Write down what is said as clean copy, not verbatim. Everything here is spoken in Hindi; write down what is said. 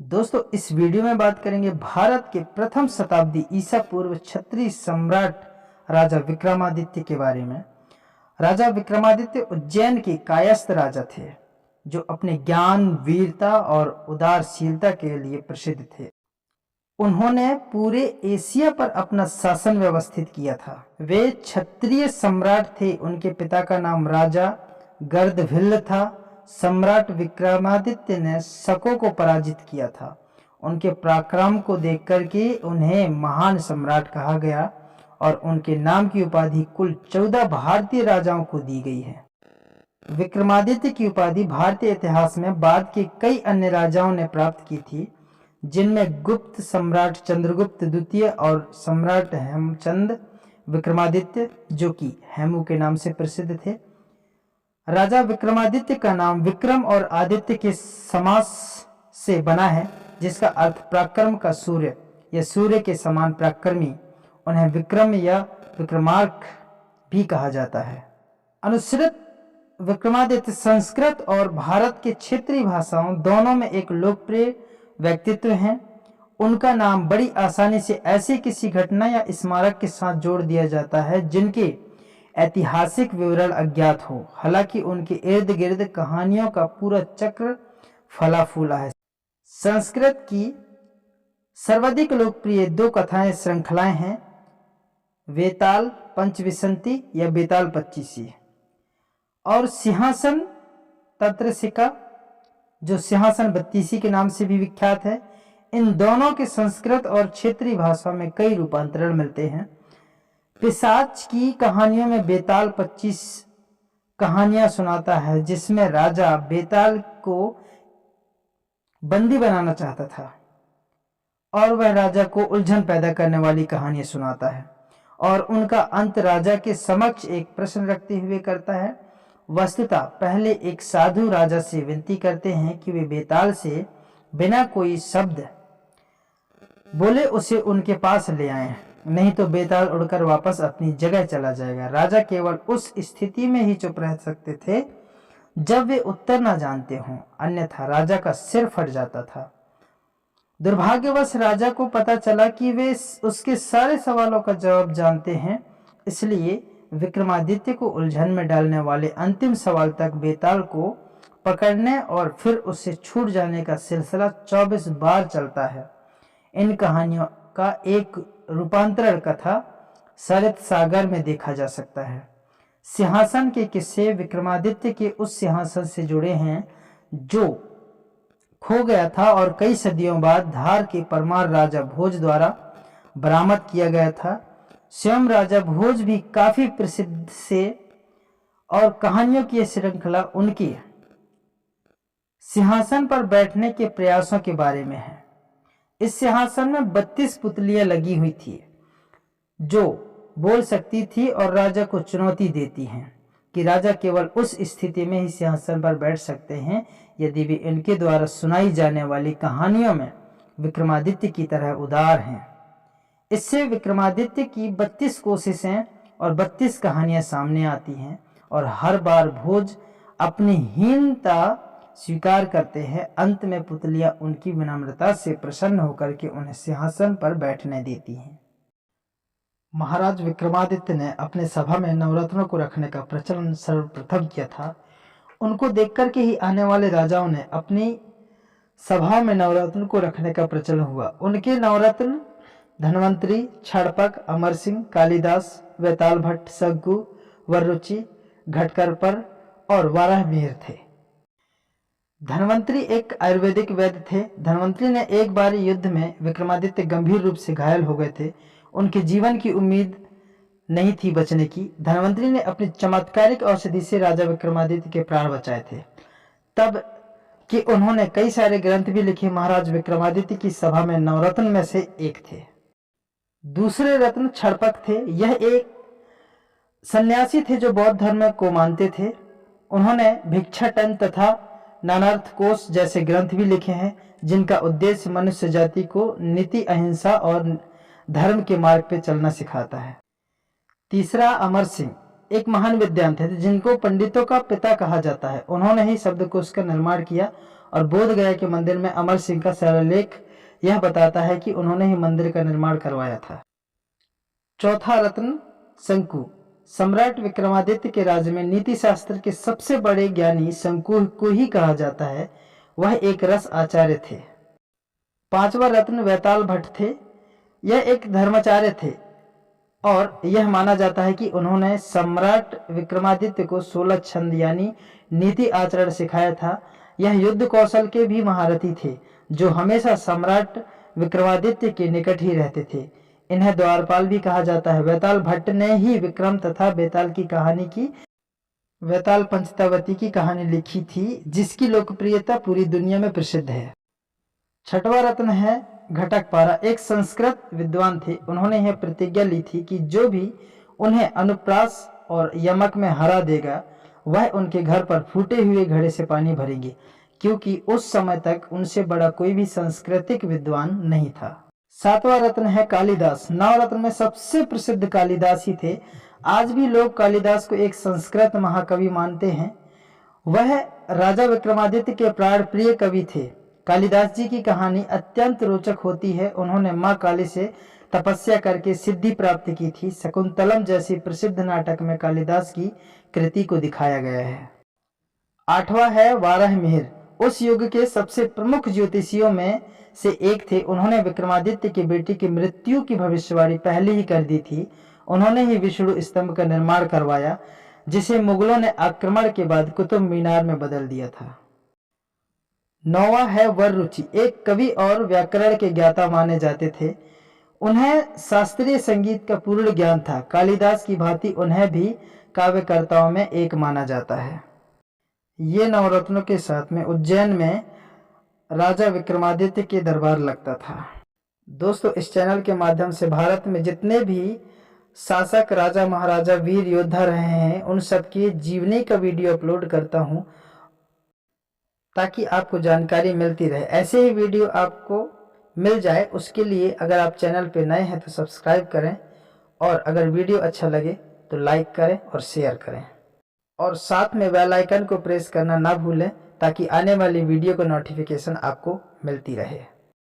दोस्तों इस वीडियो में बात करेंगे भारत के प्रथम शताब्दी ईसा पूर्व क्षत्रिय सम्राट राजा विक्रमादित्य के बारे में। राजा विक्रमादित्य उज्जैन के कायस्थ राजा थे जो अपने ज्ञान, वीरता और उदारशीलता के लिए प्रसिद्ध थे। उन्होंने पूरे एशिया पर अपना शासन व्यवस्थित किया था। वे क्षत्रिय सम्राट थे। उनके पिता का नाम राजा गर्दभिल्ल था। सम्राट विक्रमादित्य ने शकों को पराजित किया था। उनके पराक्रम को देखकर के उन्हें महान सम्राट कहा गया और उनके नाम की उपाधि कुल 14 भारतीय राजाओं को दी गई है। विक्रमादित्य की उपाधि भारतीय इतिहास में बाद के कई अन्य राजाओं ने प्राप्त की थी, जिनमें गुप्त सम्राट चंद्रगुप्त द्वितीय और सम्राट हेमचंद विक्रमादित्य, जो कि हेमू के नाम से प्रसिद्ध थे। राजा विक्रमादित्य का नाम विक्रम और आदित्य के समास से बना है, जिसका अर्थ पराक्रम का सूर्य या सूर्य के समान पराक्रमी। उन्हें विक्रम या विक्रमार्क भी कहा जाता है। अनुसृत विक्रमादित्य संस्कृत और भारत के क्षेत्रीय भाषाओं दोनों में एक लोकप्रिय व्यक्तित्व हैं। उनका नाम बड़ी आसानी से ऐसी किसी घटना या स्मारक के साथ जोड़ दिया जाता है जिनके ऐतिहासिक विवरण अज्ञात हो, हालांकि उनके इर्द गिर्द कहानियों का पूरा चक्र फला फूला है। संस्कृत की सर्वाधिक लोकप्रिय 2 कथाएं श्रृंखलाएं हैं, वेताल पंचविंशति या बेताल 25 और सिंहासन तंत्रसिका, जो सिंहासन 32 के नाम से भी विख्यात है। इन दोनों के संस्कृत और क्षेत्रीय भाषा में कई रूपांतरण मिलते हैं। पिशाच की कहानियों में बेताल 25 कहानियां सुनाता है, जिसमें राजा बेताल को बंदी बनाना चाहता था और वह राजा को उलझन पैदा करने वाली कहानियां सुनाता है और उनका अंत राजा के समक्ष एक प्रश्न रखते हुए करता है। वस्तुतः पहले एक साधु राजा से विनती करते हैं कि वे बेताल से बिना कोई शब्द बोले उसे उनके पास ले आएं, नहीं तो बेताल उड़कर वापस अपनी जगह चला जाएगा। राजा केवल उस स्थिति में ही चुप रह सकते थे जब वे उत्तर ना जानते हों, अन्यथा राजा का सिर फट जाता था। दुर्भाग्यवश राजा को पता चला कि वे उसके सारे सवालों का जवाब जानते हैं, इसलिए विक्रमादित्य को उलझन में डालने वाले अंतिम सवाल तक बेताल को पकड़ने और फिर उससे छूट जाने का सिलसिला 24 बार चलता है। इन कहानियों का एक रूपांतरण कथा सरित सागर में देखा जा सकता है। सिंहासन के किस्से विक्रमादित्य के उस सिंहासन से जुड़े हैं जो खो गया था और कई सदियों बाद धार के परमार राजा भोज द्वारा बरामद किया गया था। स्वयं राजा भोज भी काफी प्रसिद्ध से और कहानियों की श्रृंखला उनकी सिंहासन पर बैठने के प्रयासों के बारे में है। इस सिंहासन में 32 पुतलियां लगी हुई थी जो बोल सकती थी और राजा को चुनौती देती हैं कि राजा केवल उस स्थिति में ही सिंहासन पर बैठ सकते हैं यदि वे इनके द्वारा सुनाई जाने वाली कहानियों में विक्रमादित्य की तरह उदार हैं। इससे विक्रमादित्य की 32 कोशिशें और 32 कहानियां सामने आती हैं और हर बार भोज अपनी हीनता स्वीकार करते हैं। अंत में पुतलियां उनकी विनम्रता से प्रसन्न होकर के उन्हें सिंहासन पर बैठने देती हैं। महाराज विक्रमादित्य ने अपने सभा में नवरत्नों को रखने का प्रचलन सर्वप्रथम किया था। उनको देखकर के ही आने वाले राजाओं ने अपनी सभाओं में नवरत्न को रखने का प्रचलन हुआ। उनके नवरत्न धन्वंतरी, क्षणपक, अमर सिंह, कालिदास, वेताल भट्ट, सग्गु, वररुचि, घटकरपर और वाराहमिहिर थे। धन्वंतरी एक आयुर्वेदिक वैद्य थे। धन्वंतरी ने एक बार युद्ध में विक्रमादित्य गंभीर रूप से घायल हो गए थे। उनके जीवन की उम्मीद नहीं थी बचने की। धन्वंतरी ने अपनी चमत्कारिक औषधि से राजा विक्रमादित्य के प्राण बचाए थे। तब कि उन्होंने कई सारे ग्रंथ भी लिखे। महाराज विक्रमादित्य की सभा में नवरत्न में से एक थे। दूसरे रत्न क्षणपक थे। यह एक सन्यासी थे जो बौद्ध धर्म को मानते थे। उन्होंने भिक्षाटन तथा नानार्थ कोश जैसे ग्रंथ भी लिखे हैं जिनका उद्देश्य मनुष्य जाति को नीति, अहिंसा और धर्म के मार्ग पे चलना सिखाता है। तीसरा अमर सिंह एक महान विद्वान थे जिनको पंडितों का पिता कहा जाता है। उन्होंने ही शब्दकोश का निर्माण किया और बोध गया के मंदिर में अमर सिंह का शिलालेख यह बताता है कि उन्होंने ही मंदिर का निर्माण करवाया था। चौथा रत्न शंकु। सम्राट विक्रमादित्य के राज्य में नीति शास्त्र के सबसे बड़े ज्ञानी शंकु को ही कहा जाता है। वह एक रस आचार्य थे। पांचवा रत्न वैताल भट्ट थे। यह एक धर्माचार्य थे और यह माना जाता है कि उन्होंने सम्राट विक्रमादित्य को 16 छंद यानी नीति आचरण सिखाया था। यह युद्ध कौशल के भी महारथी थे जो हमेशा सम्राट विक्रमादित्य के निकट ही रहते थे। इन्हें द्वारपाल भी कहा जाता है। वैताल भट्ट ने ही विक्रम तथा बेताल की कहानी की वैताल पंचतावती की कहानी लिखी थी, जिसकी लोकप्रियता पूरी दुनिया में प्रसिद्ध है। छठवां रत्न है घटकपारा। एक संस्कृत विद्वान थे। उन्होंने यह प्रतिज्ञा ली थी कि जो भी उन्हें अनुप्रास और यमक में हरा देगा वह उनके घर पर फूटे हुए घड़े से पानी भरेंगे, क्योंकि उस समय तक उनसे बड़ा कोई भी सांस्कृतिक विद्वान नहीं था। सातवां रत्न है कालिदास। 9 रत्न में सबसे प्रसिद्ध कालिदास ही थे। आज भी लोग कालिदास को एक संस्कृत महाकवि मानते हैं। वह राजा विक्रमादित्य के प्राण प्रिय कवि थे। कालिदास जी की कहानी अत्यंत रोचक होती है। उन्होंने माँ काली से तपस्या करके सिद्धि प्राप्त की थी। शकुंतलम जैसी प्रसिद्ध नाटक में कालिदास की कृति को दिखाया गया है। 8वां है वाराहमिहिर। उस युग के सबसे प्रमुख ज्योतिषियों में से एक थे। उन्होंने विक्रमादित्य की बेटी की मृत्यु की भविष्यवाणी पहले ही कर दी थी। उन्होंने ही विष्णु स्तंभ का निर्माण करवाया, जिसे मुगलों ने आक्रमण के बाद कुतुब मीनार में बदल दिया था। 9वां है वररुचि। एक कवि और व्याकरण के ज्ञाता माने जाते थे। उन्हें शास्त्रीय संगीत का पूर्ण ज्ञान था। कालिदास की भांति उन्हें भी काव्यकर्ताओं में एक माना जाता है। ये नवरत्नों के साथ में उज्जैन में राजा विक्रमादित्य के दरबार लगता था। दोस्तों, इस चैनल के माध्यम से भारत में जितने भी शासक, राजा, महाराजा, वीर योद्धा रहे हैं, उन सबकी जीवनी का वीडियो अपलोड करता हूं ताकि आपको जानकारी मिलती रहे। ऐसे ही वीडियो आपको मिल जाए, उसके लिए अगर आप चैनल पे नए हैं तो सब्सक्राइब करें, और अगर वीडियो अच्छा लगे तो लाइक करें और शेयर करें, और साथ में बेल आइकन को प्रेस करना ना भूलें ताकि आने वाली वीडियो का नोटिफिकेशन आपको मिलती रहे।